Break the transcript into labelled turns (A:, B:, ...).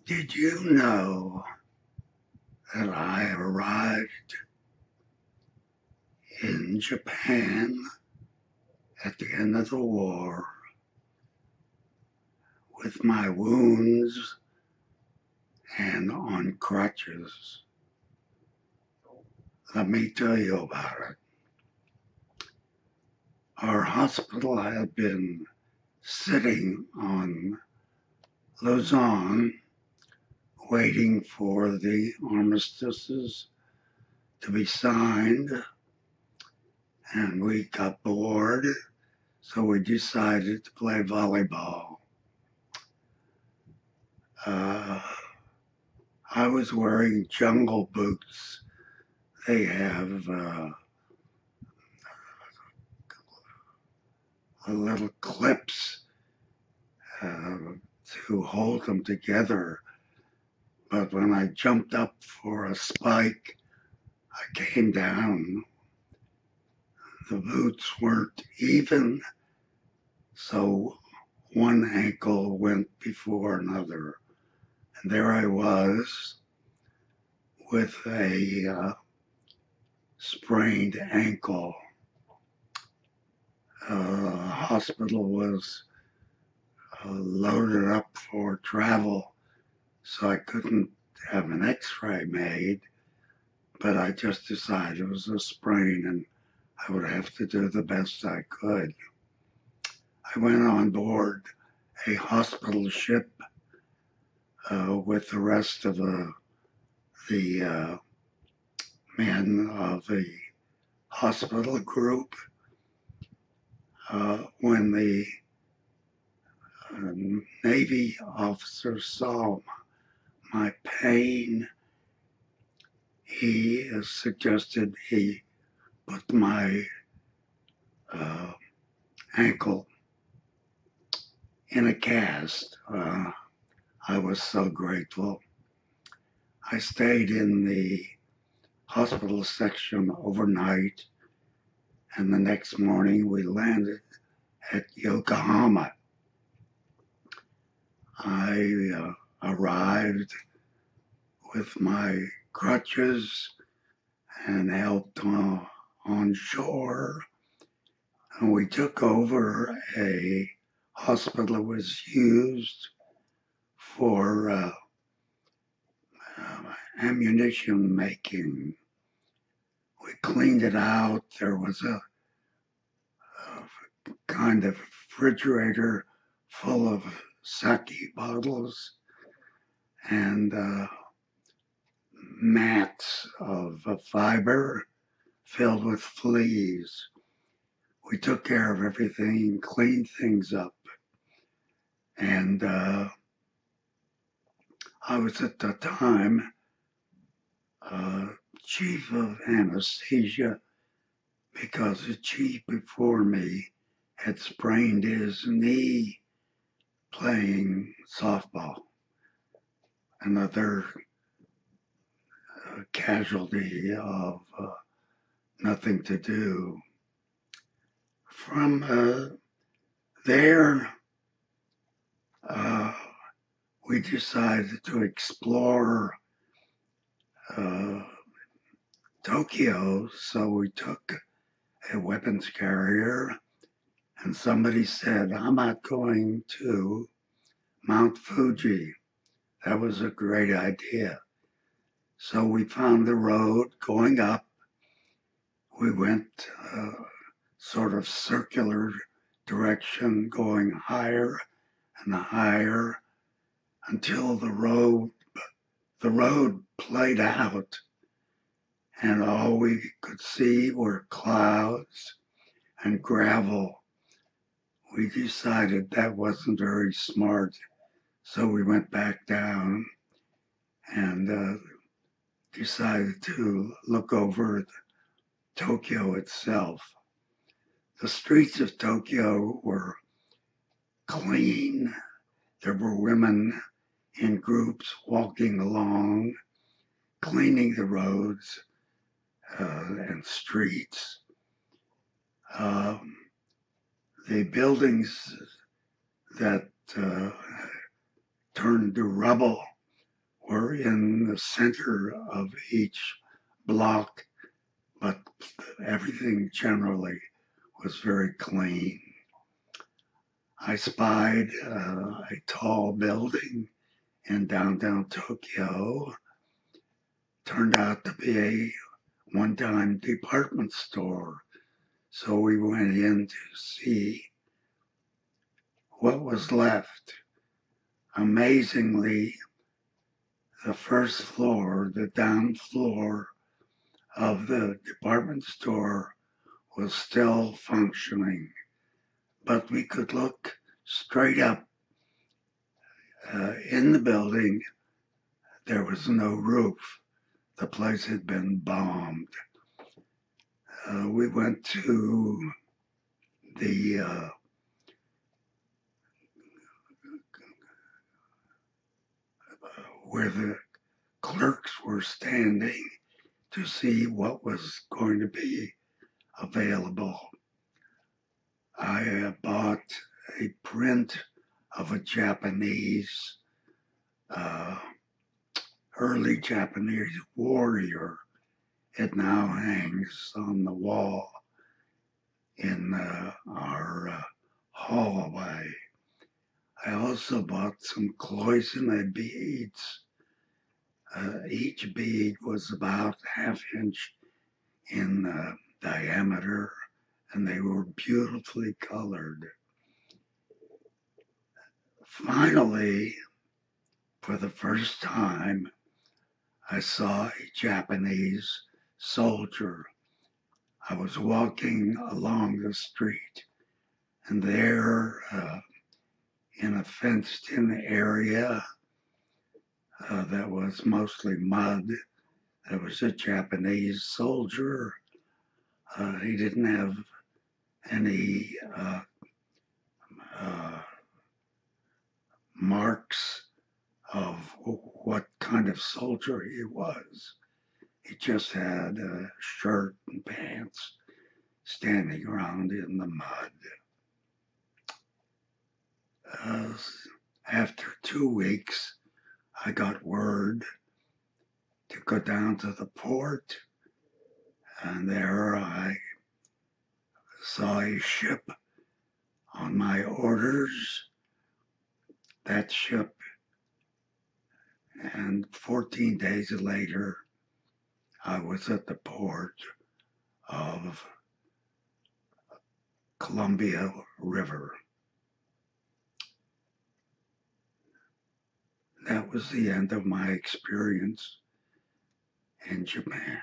A: Did you know that I arrived in Japan at the end of the war with my wounds and on crutches? Let me tell you about it. Our hospital had been sitting on Luzon waiting for the armistices to be signed, and we got bored, so we decided to play volleyball. I was wearing jungle boots. They have little clips to hold them together. But when I jumped up for a spike, I came down. The boots weren't even, so one ankle went before another. And there I was with a sprained ankle. The hospital was loaded up for travel, so I couldn't have an x-ray made, but I just decided it was a sprain and I would have to do the best I could. I went on board a hospital ship with the rest of the men of the hospital group. When the Navy officer saw my pain, he suggested he put my ankle in a cast. I was so grateful. I stayed in the hospital section overnight, and the next morning we landed at Yokohama. I arrived with my crutches and helped on shore, and we took over a hospital that was used for ammunition making. We cleaned it out. There was a kind of refrigerator full of sake bottles and mats of fiber filled with fleas. We took care of everything, cleaned things up, and I was at the time chief of anesthesia because the chief before me had sprained his knee playing softball. Another casualty of nothing to do. From there, we decided to explore Tokyo, so we took a weapons carrier, and somebody said, I'm not going to Mount Fuji. That was a great idea. So we found the road going up. We went sort of circular direction, going higher and higher until the road played out, and all we could see were clouds and gravel. We decided that wasn't very smart, so we went back down and decided to look over Tokyo itself. The streets of Tokyo were clean. There were women in groups walking along, cleaning the roads and streets. The buildings that turned to rubble were in the center of each block, but everything generally was very clean. I spied a tall building in downtown Tokyo. Turned out to be a one-time department store. So we went in to see what was left. Amazingly, the first floor, the down floor of the department store was still functioning, but we could look straight up in the building. There was no roof. The place had been bombed. We went to the where the clerks were standing to see what was going to be available. I bought a print of a Japanese, early Japanese warrior. It now hangs on the wall in our hallway. I also bought some cloisonne beads. Each bead was about ½ inch in diameter, and they were beautifully colored. Finally, for the first time, I saw a Japanese soldier. I was walking along the street, and there, in a fenced-in area that was mostly mud, there was a Japanese soldier. He didn't have any marks of what kind of soldier he was. He just had a shirt and pants standing around in the mud. After 2 weeks, I got word to go down to the port, and there I saw a ship on my orders. That ship, and 14 days later, I was at the port of Columbia River. That was the end of my experience in Japan.